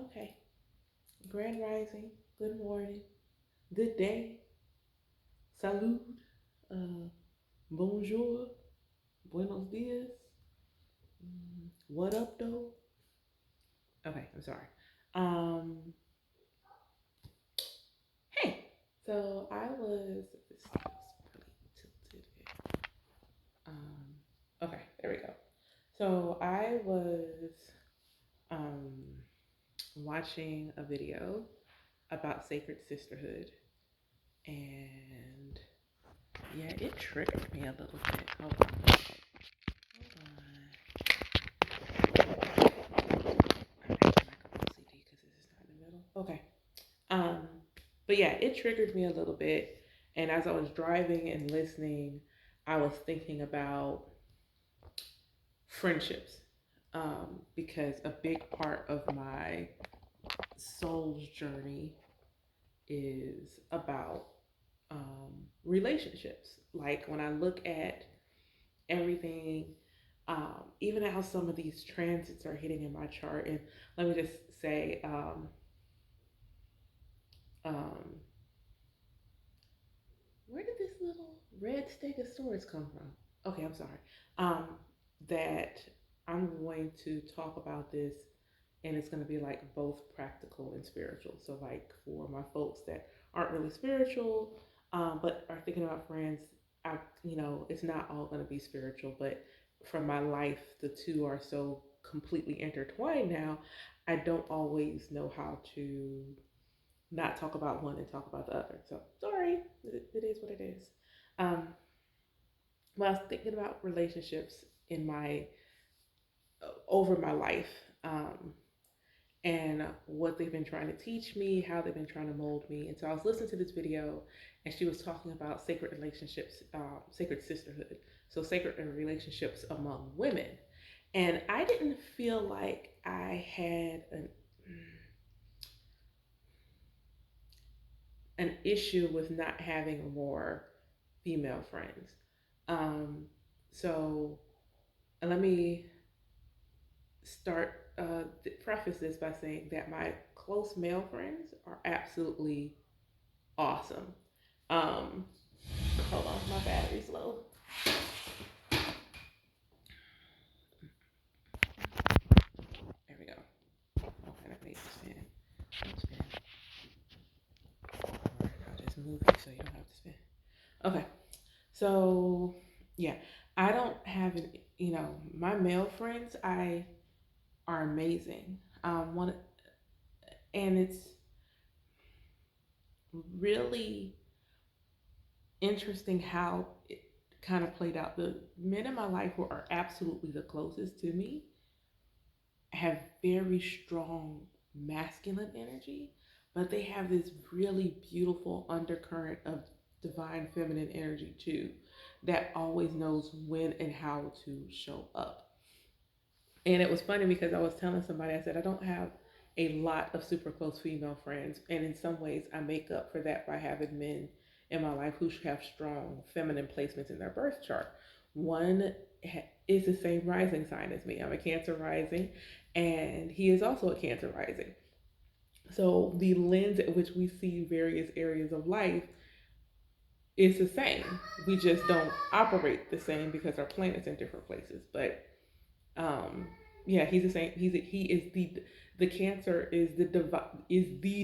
Okay. Grand Rising. Good morning. Good day. Salud. Uh, Bonjour. Buenos dias. What up, though? Okay, I'm sorry. Um, hey. So I was. This feels really tilted. Okay, there we go. So I was um watching a video about Sacred Sisterhood, and yeah, it triggered me a little bit. Hold on. Hold on. I'm acting like I'm OCD because this is not in the middle. Okay. Um, but yeah, it triggered me a little bit. And as I was driving and listening, I was thinking about friendships. Because a big part of my soul's journey is about relationships. Like when I look at everything, even how some of these transits are hitting in my chart. And let me just say, um, where did this little red stegosaurus come from? Okay, I'm sorry. Um, that I'm going to talk about this, and it's going to be like both practical and spiritual. So, like for my folks that aren't really spiritual, but are thinking about friends, it's not all going to be spiritual, but from my life, the two are so completely intertwined now. I don't always know how to not talk about one and talk about the other. So sorry, it is what it is. Um, when I was thinking about relationships in my over my life, and what they've been trying to teach me, how they've been trying to mold me, and so I was listening to this video, and she was talking about sacred relationships, sacred sisterhood, so sacred relationships among women, and I didn't feel like I had an issue with not having more female friends. Um, so let me preface this by saying that my close male friends are absolutely awesome. Um, Hold on, my battery's low. There we go. Okay, I need to spin. Don't spin. Or I'll just move you so you don't have to spin. Okay, so yeah, I don't have my male friends. I are amazing. One, and it's really interesting how it kind of played out. The men in my life who are absolutely the closest to me have very strong masculine energy, but they have this really beautiful undercurrent of divine feminine energy too, that always knows when and how to show up. And it was funny because I was telling somebody, I said, I don't have a lot of super close female friends. And in some ways, I make up for that by having men in my life who have strong feminine placements in their birth chart. One is the same rising sign as me. I'm a Cancer rising, and he is also a Cancer rising. So the lens at which we see various areas of life is the same. We just don't operate the same because our planet's in different places. But um, yeah, he's the same. He is the Cancer is the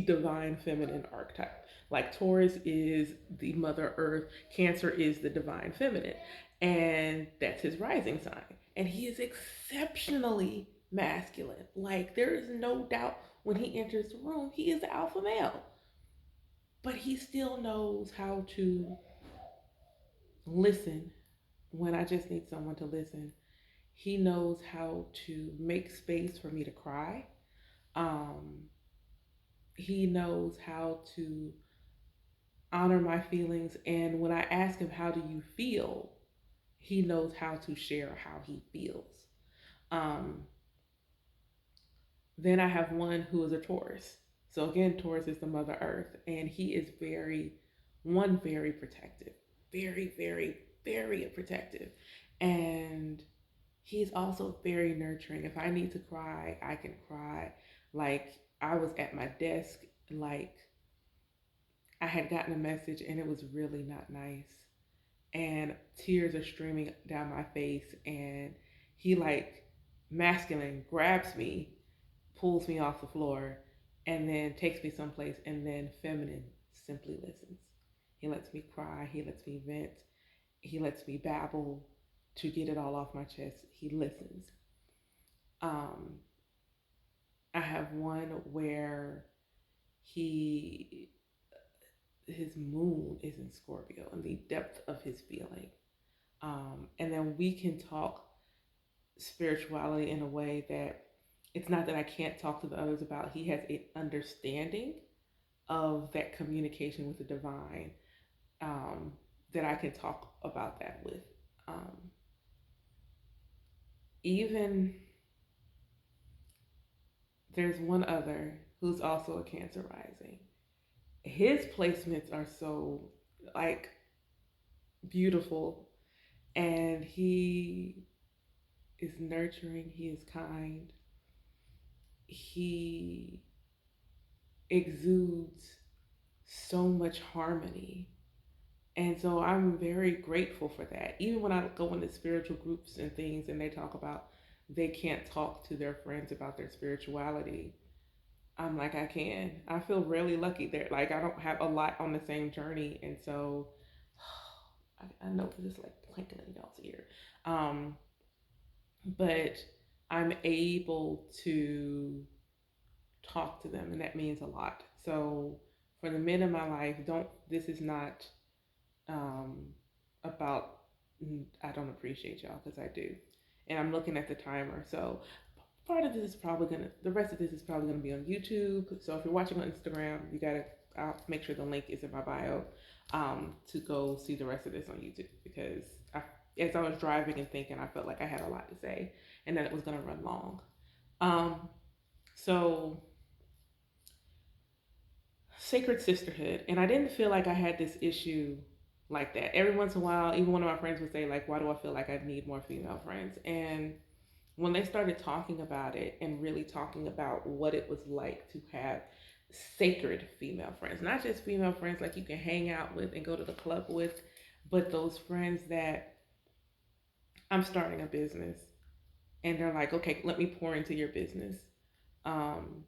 divine feminine archetype. Like Taurus is the Mother Earth, Cancer is the divine feminine, and that's his rising sign. And he is exceptionally masculine. Like there is no doubt when he enters the room, he is the alpha male, but he still knows how to listen when I just need someone to listen. He knows how to make space for me to cry. Um, he knows how to honor my feelings. And when I ask him, how do you feel? He knows how to share how he feels. Um, then I have one who is a Taurus. So again, Taurus is the Mother Earth, and he is very protective, very protective, and he's also very nurturing. If I need to cry, I can cry. Like I was at my desk, like I had gotten a message and it was really not nice. And tears are streaming down my face. And he, like, masculine grabs me, pulls me off the floor, and then takes me someplace. And then feminine simply listens. He lets me cry. He lets me vent. He lets me babble to get it all off my chest. He listens. Um, I have one where he his moon is in Scorpio and the depth of his feeling. And then we can talk spirituality in a way that it's not that I can't talk to the others about. He has an understanding of that communication with the divine, um, that I can talk about that with. Um, Even there's one other who's also a Cancer rising. His placements are so, like, beautiful, and he is nurturing, he is kind, he exudes so much harmony. And so I'm very grateful for that. Even when I go into spiritual groups and things and they talk about they can't talk to their friends about their spirituality, I'm like, I can. I feel really lucky there. Like, I don't have a lot on the same journey. And so I know this is like clanking in y'all's ear. Um, but I'm able to talk to them, and that means a lot. So for the men in my life, don't. This is not um, about. I don't appreciate y'all because I do, and I'm looking at the timer. So part of this is probably gonna. The rest of this is probably gonna be on YouTube. So if you're watching on Instagram, you gotta. I'll make sure the link is in my bio, to go see the rest of this on YouTube because as I was driving and thinking, I felt like I had a lot to say, and that it was gonna run long. Um, so Sacred Sisterhood, and I didn't feel like I had this issue like that. Every once in a while, even one of my friends would say, like, why do I feel like I need more female friends? And when they started talking about it and really talking about what it was like to have sacred female friends, not just female friends like you can hang out with and go to the club with, but those friends that I'm starting a business and they're like, okay, let me pour into your business. Um,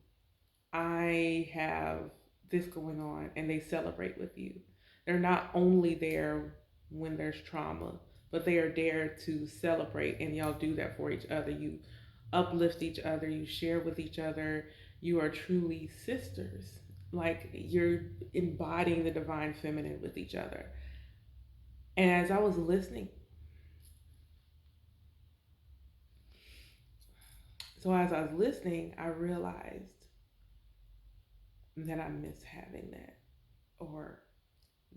I have this going on, and they celebrate with you. They're not only there when there's trauma, but they are there to celebrate, and y'all do that for each other. You uplift each other, you share with each other. You are truly sisters. Like, you're embodying the divine feminine with each other. And as I was listening, I realized that I miss having that, or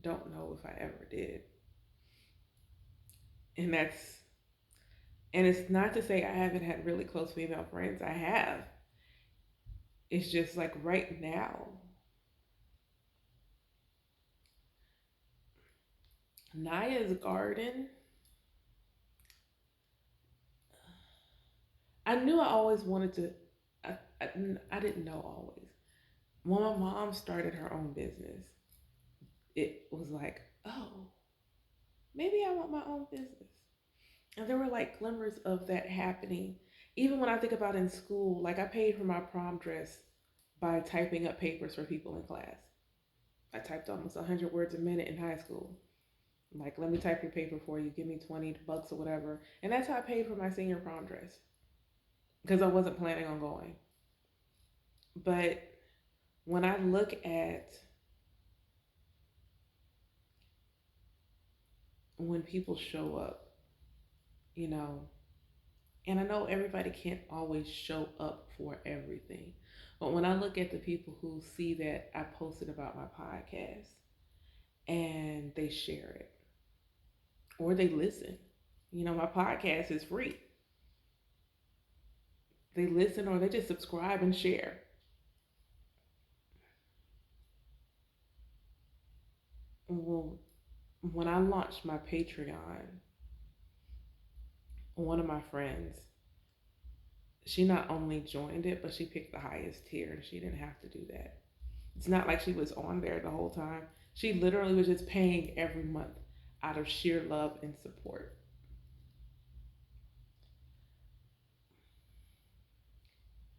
don't know if I ever did. And it's not to say I haven't had really close female friends. I have. It's just like right now, Naya's garden. I knew I always wanted to. I, I, I didn't know always. When my mom started her own business, it was like, oh, maybe I want my own business. And there were like glimmers of that happening. Even when I think about in school, like I paid for my prom dress by typing up papers for people in class. I typed almost 100 words a minute in high school. Like, let me type your paper for you. Give me $20 or whatever. And that's how I paid for my senior prom dress because I wasn't planning on going. But when I look at when people show up, you know, and I know everybody can't always show up for everything. But when I look at the people who see that I posted about my podcast and they share it or they listen, my podcast is free. They listen or they just subscribe and share. Well, when I launched my Patreon, one of my friends she not only joined it, but she picked the highest tier and she didn't have to do that. It's not like she was on there the whole time. She literally was just paying every month out of sheer love and support.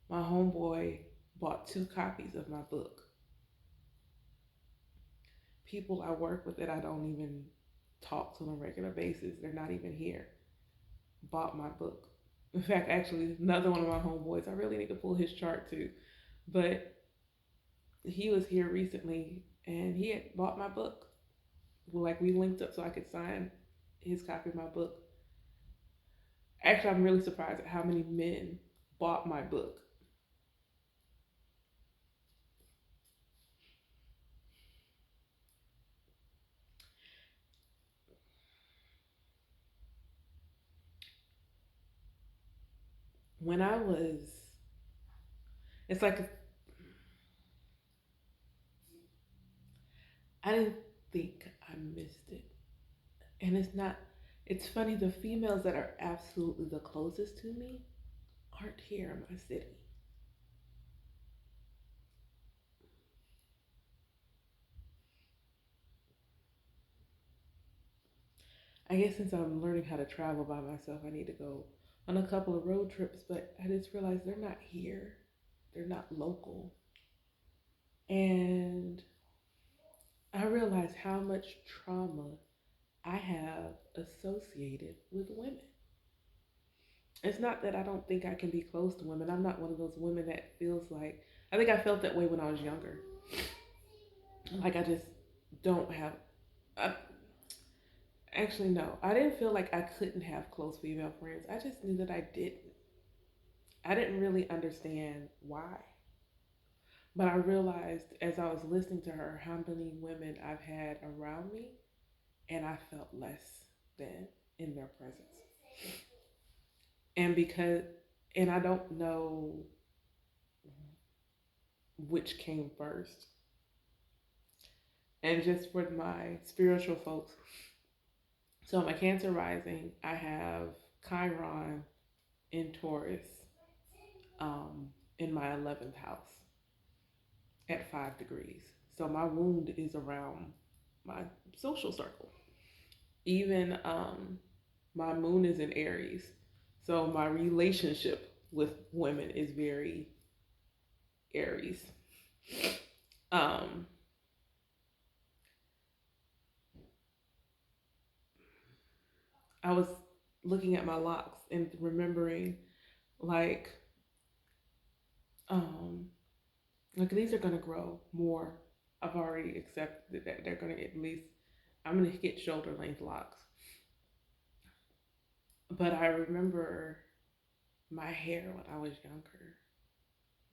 My homeboy bought 2 copies of my book. People I work with that I don't even talk to on a regular basis, they're not even here, bought my book. In fact, actually, another one of my homeboys, I really need to pull his chart too, but he was here recently and he had bought my book. Like we linked up so I could sign his copy of my book. Actually, I'm really surprised at how many men bought my book. When I was, it's like I didn't think I missed it. And it's not, it's funny, the females that are absolutely the closest to me aren't here in my city. I guess since I'm learning how to travel by myself, I need to go on a couple of road trips, but I just realized they're not here. They're not local. And I realized how much trauma I have associated with women. It's not that I don't think I can be close to women. I'm not one of those women that feels like, I think I felt that way when I was younger. Like I just don't have, I, actually, no. I didn't feel like I couldn't have close female friends. I just knew that I didn't. I didn't really understand why. But I realized as I was listening to her how many women I've had around me and I felt less than in their presence. And because, and I don't know which came first. And just for my spiritual folks, so my Cancer rising, I have Chiron in Taurus um, in my 11th house at 5 degrees. So my wound is around my social circle. Even my moon is in Aries. So my relationship with women is very Aries. Um, I was looking at my locks and remembering like um, like these are gonna grow more. I've already accepted that they're gonna at least I'm gonna get shoulder length locks. But I remember my hair when I was younger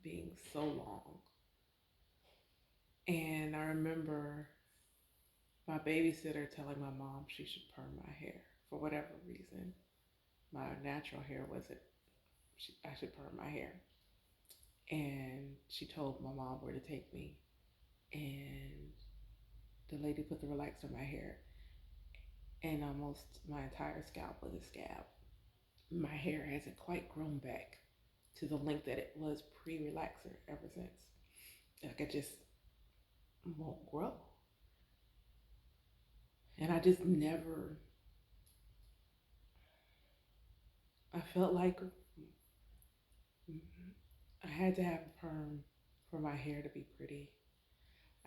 being so long. And I remember my babysitter telling my mom she should perm my hair for whatever reason. My natural hair wasn't, I should perm my hair. And she told my mom where to take me. And the lady put the relaxer in my hair, and almost my entire scalp was a scab. My hair hasn't quite grown back to the length that it was pre relaxer ever since. Like it just won't grow. And I just never, I felt like I had to have a perm for my hair to be pretty.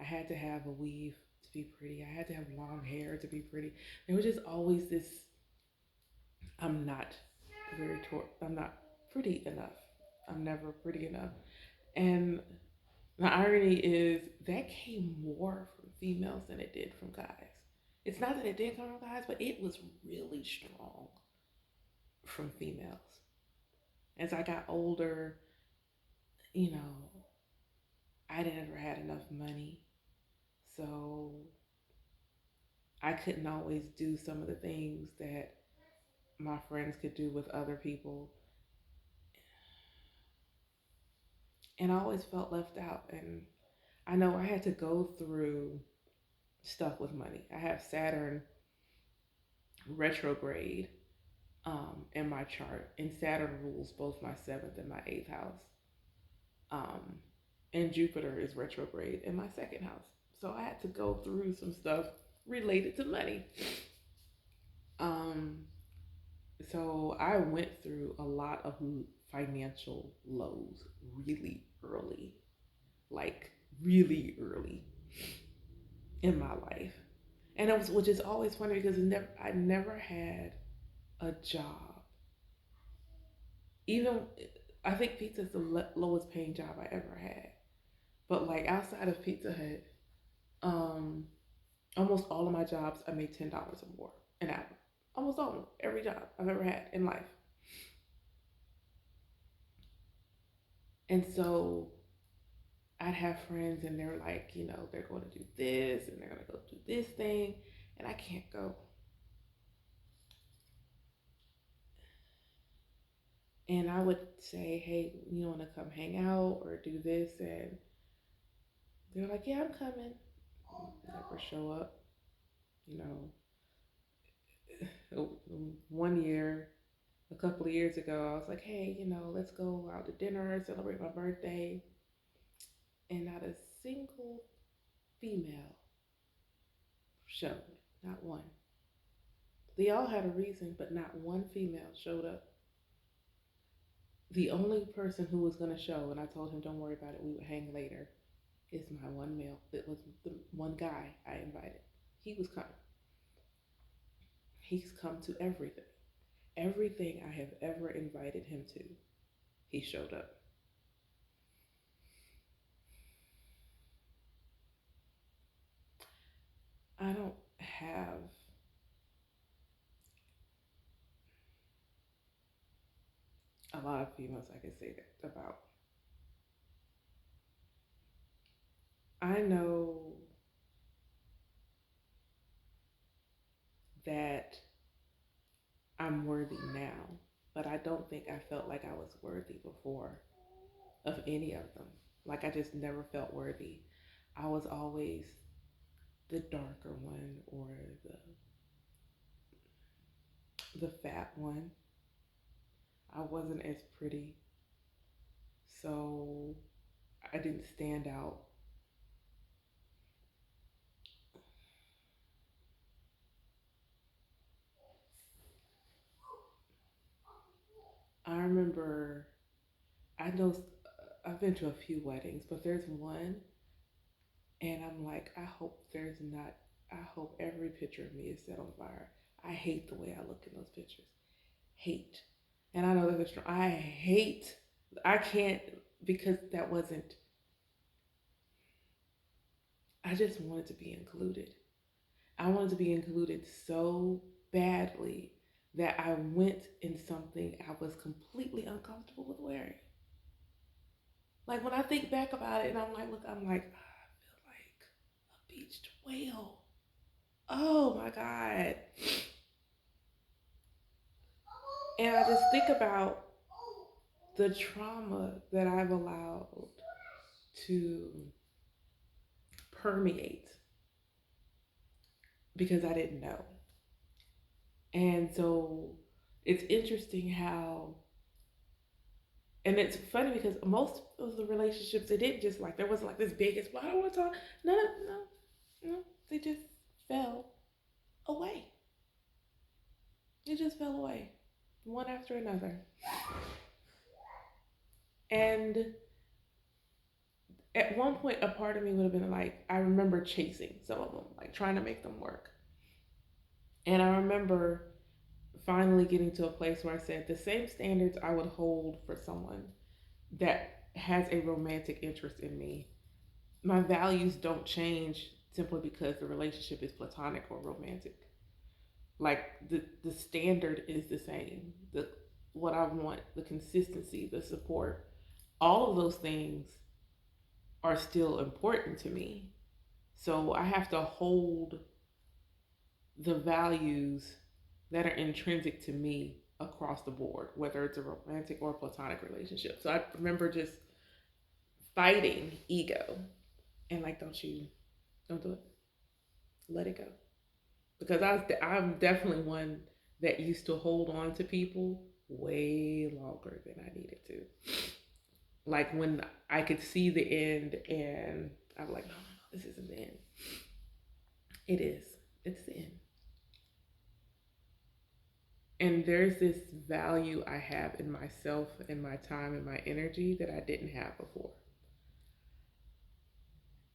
I had to have a weave to be pretty. I had to have long hair to be pretty. There was just always this I'm not I'm not pretty enough. I'm never pretty enough. And the irony is that came more from females than it did from guys. It's not that it did come from guys, but it was really strong from females. As I got older, you know, I never had enough money. So I couldn't always do some of the things that my friends could do with other people. And I always felt left out. And I know I had to go through stuff with money. I have Saturn retrograde in my chart, and Saturn rules both my seventh and my eighth house. Um, and Jupiter is retrograde in my second house. So I had to go through some stuff related to money. Um, so I went through a lot of financial lows really early, like really early in my life. And it was, which is always funny because I never had a job. Even I think pizza is the lowest paying job I ever had. But like outside of Pizza Hut, um, almost all of my jobs I made $10 or more an hour. Almost all of them, every job I've ever had in life. And so I'd have friends and they're like, they're going to do this and they're going to go do this thing, and I can't go. And I would say, hey, you want to come hang out or do this? And they're like, yeah, I'm coming. Never show up. You one year, a couple of years ago, I was like, hey, let's go out to dinner, celebrate my birthday. And not a single female showed. Not one. They all had a reason, but not one female showed up. The only person who was going to show, and I told him, don't worry about it, we would hang later, is my one male. It was the one guy I invited. He was coming. He's come to everything. Everything I have ever invited him to, he showed up. I don't have a lot of females I can say that about. I know that I'm worthy now, but I don't think I felt like I was worthy before of any of them. Like I just never felt worthy. I was always the darker one or the fat one. I wasn't as pretty, so I didn't stand out. I remember I know I've been to a few weddings, but there's one, and I'm like, I hope there's not. I hope every picture of me is set on fire. I hate the way I look in those pictures. Hate, and I know that it's true. I hate. I can't because that wasn't. I just wanted to be included. I wanted to be included so badly that I went in something I was completely uncomfortable with wearing. Like when I think back about it, and I'm like, look, I'm like, I feel like a beached whale. Oh my god! And I just think about the trauma that I've allowed to permeate because I didn't know. And so it's interesting how, and it's funny because most of the relationships, they didn't just like, there wasn't like this big, well, I don't want to talk. No, no, no, no. They just fell away. They just fell away, one after another. And at one point, a part of me would have been like, I remember chasing some of them, like trying to make them work. And I remember finally getting to a place where I said the same standards I would hold for someone that has a romantic interest in me, my values don't change simply because the relationship is platonic or romantic. Like the standard is the same. The what I want, the consistency, the support, all of those things are still important to me. So I have to hold the values that are intrinsic to me across the board, whether it's a romantic or platonic relationship. So I remember just fighting ego and like, don't do it, let it go, because I'm definitely one. that used to hold on to people way longer than I needed to. Like when I could see the end and I'm like, no, no, no, this isn't the end. It is. It's the end. And there's this value I have in myself and my time and my energy that I didn't have before.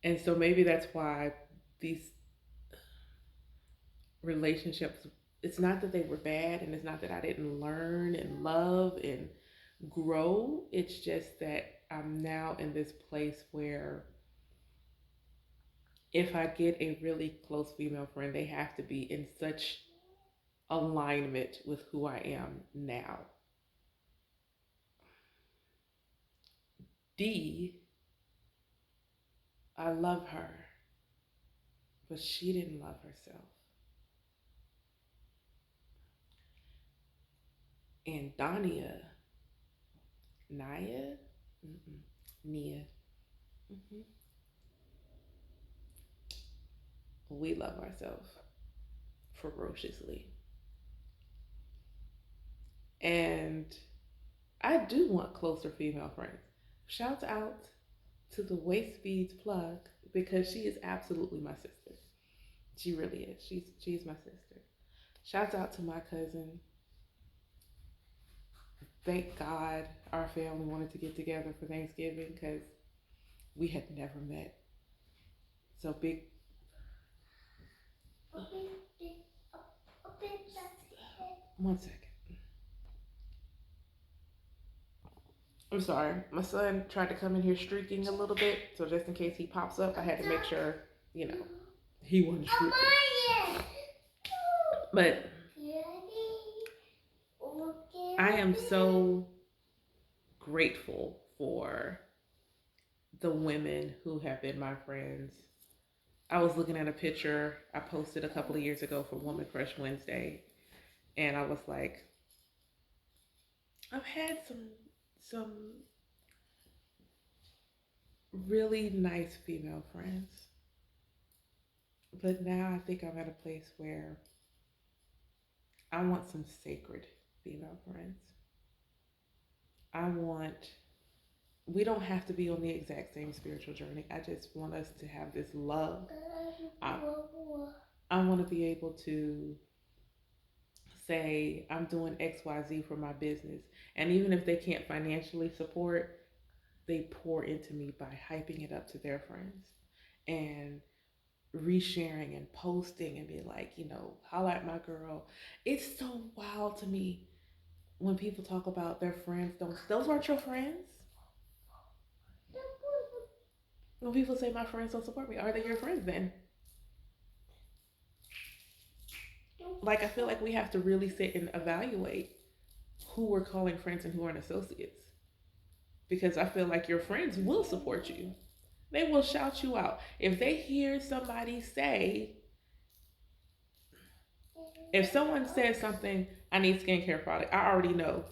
And so maybe that's why these relationships, it's not that they were bad and it's not that I didn't learn and love and grow. It's just that I'm now in this place where if I get a really close female friend, they have to be in such alignment with who I am now. D, I love her, but she didn't love herself. And Dania, Naya, mm-mm, Nia, mm-hmm, we love ourselves ferociously. And I do want closer female friends. Shout out to the Waist Beads plug because she is absolutely my sister. She really is. She's my sister. Shouts out to my cousin. Thank God our family wanted to get together for Thanksgiving because we had never met. So big. One second. I'm sorry. My son tried to come in here streaking a little bit, so just in case he pops up, I had to make sure, you know, he wasn't streaking. But I am so grateful for the women who have been my friends. I was looking at a picture I posted a couple of years ago for Woman Crush Wednesday, and I was like, I've had some really nice female friends, but now I think I'm at a place where I want some sacred female friends. I want we don't have to be on the exact same spiritual journey. I just want us to have this love. I, I want to be able to say, I'm doing XYZ for my business. And even if they can't financially support, they pour into me by hyping it up to their friends and resharing and posting and be like, holla at my girl. It's so wild to me when people talk about their friends. Those aren't your friends? When people say my friends don't support me, are they your friends then? Like, I feel like we have to really sit and evaluate who we're calling friends and who aren't associates. Because I feel like your friends will support you. They will shout you out. If they hear somebody say, if someone says something, I need skincare product, I already know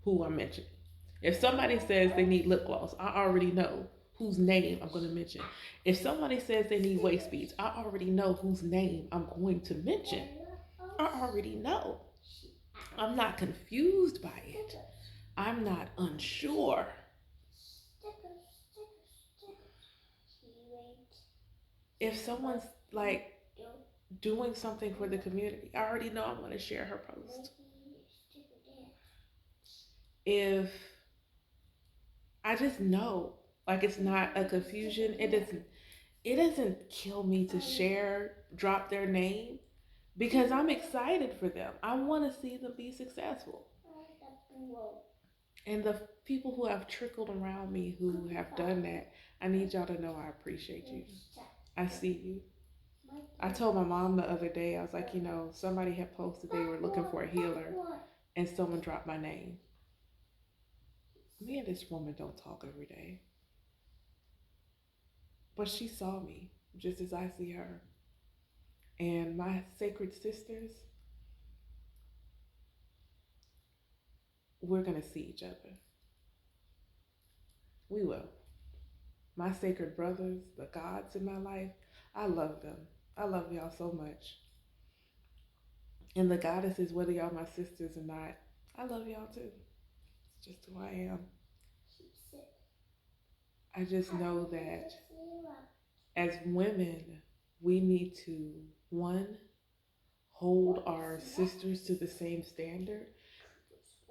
who I'm mentioning. If somebody says they need lip gloss, I already know whose name I'm going to mention. If somebody says they need waist beads, I already know whose name I'm going to mention. I already know. I'm not confused by it. I'm not unsure. If someone's like doing something for the community, I already know I'm going to share her post. If I just know, like it's not a confusion, it doesn't kill me to share, drop their name because I'm excited for them. I want to see them be successful. And the people who have trickled around me who have done that, I need y'all to know I appreciate you. I see you. I told my mom the other day, I was like, somebody had posted they were looking for a healer and someone dropped my name. Me and this woman don't talk every day, but she saw me just as I see her. And my sacred sisters, we're going to see each other. We will. My sacred brothers, the gods in my life, I love them. I love y'all so much. And the goddesses, whether y'all my sisters or not, I love y'all too. It's just who I am. I just know that as women, we need to, one, hold our sisters to the same standard.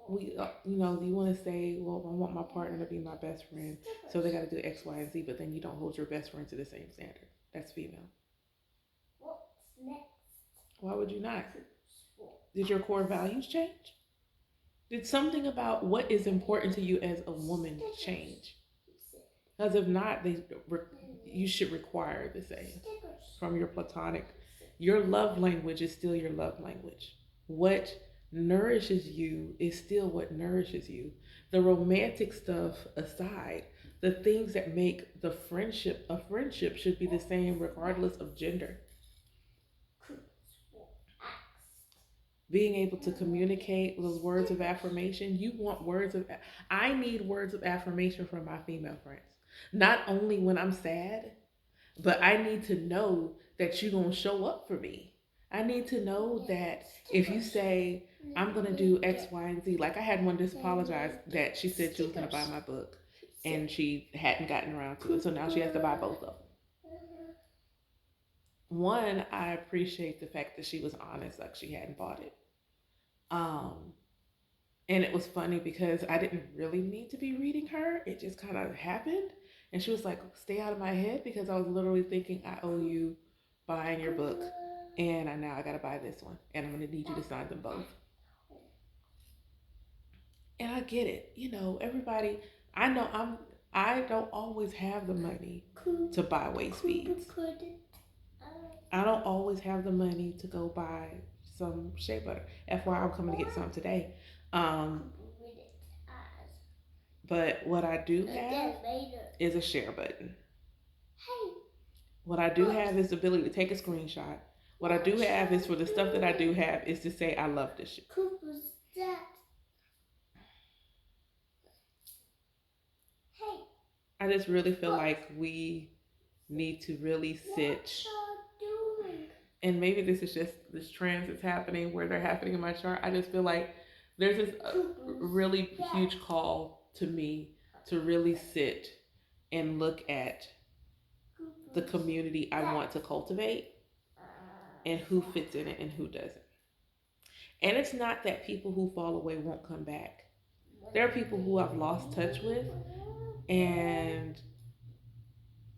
You want to say, well, I want my partner to be my best friend, so they got to do X, Y, and Z, but then you don't hold your best friend to the same standard. That's female. Why would you not? Did your core values change? Did something about what is important to you as a woman change? Because if not, you should require the same from your platonic. Your love language is still your love language. What nourishes you is still what nourishes you. The romantic stuff aside, the things that make the friendship a friendship should be the same regardless of gender. Being able to communicate those words of affirmation. You want I need words of affirmation from my female friends. Not only when I'm sad, but I need to know that you're going to show up for me. I need to know that if you say, I'm going to do X, Y, and Z, like I had one just apologize that she said she was going to buy my book and she hadn't gotten around to it. So now she has to buy both of them. One, I appreciate the fact that she was honest, like she hadn't bought it. Um, and it was funny because I didn't really need to be reading her. It just kind of happened. And she was like, stay out of my head because I was literally thinking, I owe you buying your book. And now I got to buy this one. And I'm going to need you to sign them both. And I get it. Everybody, I know I don't always have the money to buy waist beads. I don't always have the money to go buy some shea butter. FYI, I'm coming to get some today. Um, but what I do have is a share button. What I do have is the ability to take a screenshot. What I do have is for the stuff that I do have is to say I love this shit. I just really feel like we need to really sit. And maybe this is just this trends that's happening where they're happening in my chart. I just feel like there's this really huge call to me to really sit and look at the community I want to cultivate and who fits in it and who doesn't. And it's not that people who fall away won't come back. There are people who I've lost touch with and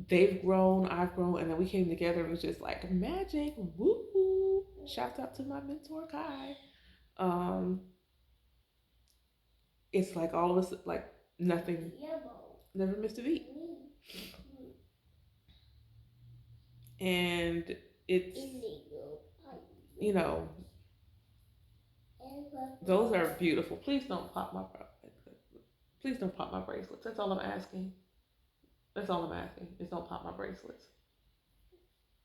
they've grown, I've grown, and then we came together and it was just like magic. Woo woo. Shouts out to my mentor Kai. Um, it's like all of us like nothing, never missed a beat. And it's you know, those are beautiful. Please don't pop my bracelets. That's all I'm asking. That's all I'm asking. Is don't pop my bracelets.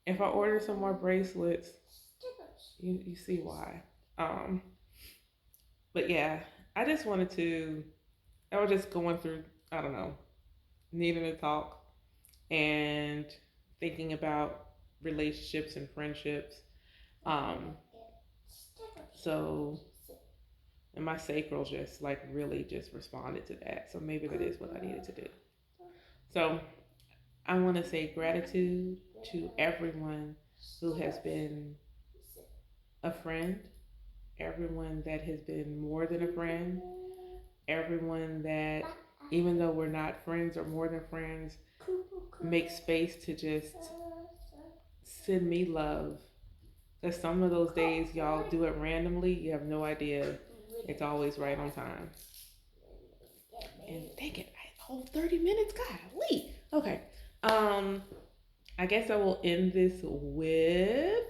If I order some more bracelets, you see why. Um, but yeah, I just wanted to. I was just going through. I don't know, needing to talk and thinking about relationships and friendships. Um, so and my sacral just like really just responded to that. So maybe that is what I needed to do. So I want to say gratitude to everyone who has been a friend, everyone that has been more than a friend, everyone that, even though we're not friends or more than friends, make space to just send me love. Because some of those days y'all do it randomly, you have no idea. It's always right on time. And dang it, I had the whole 30 minutes. Golly. Okay. I guess I will end this with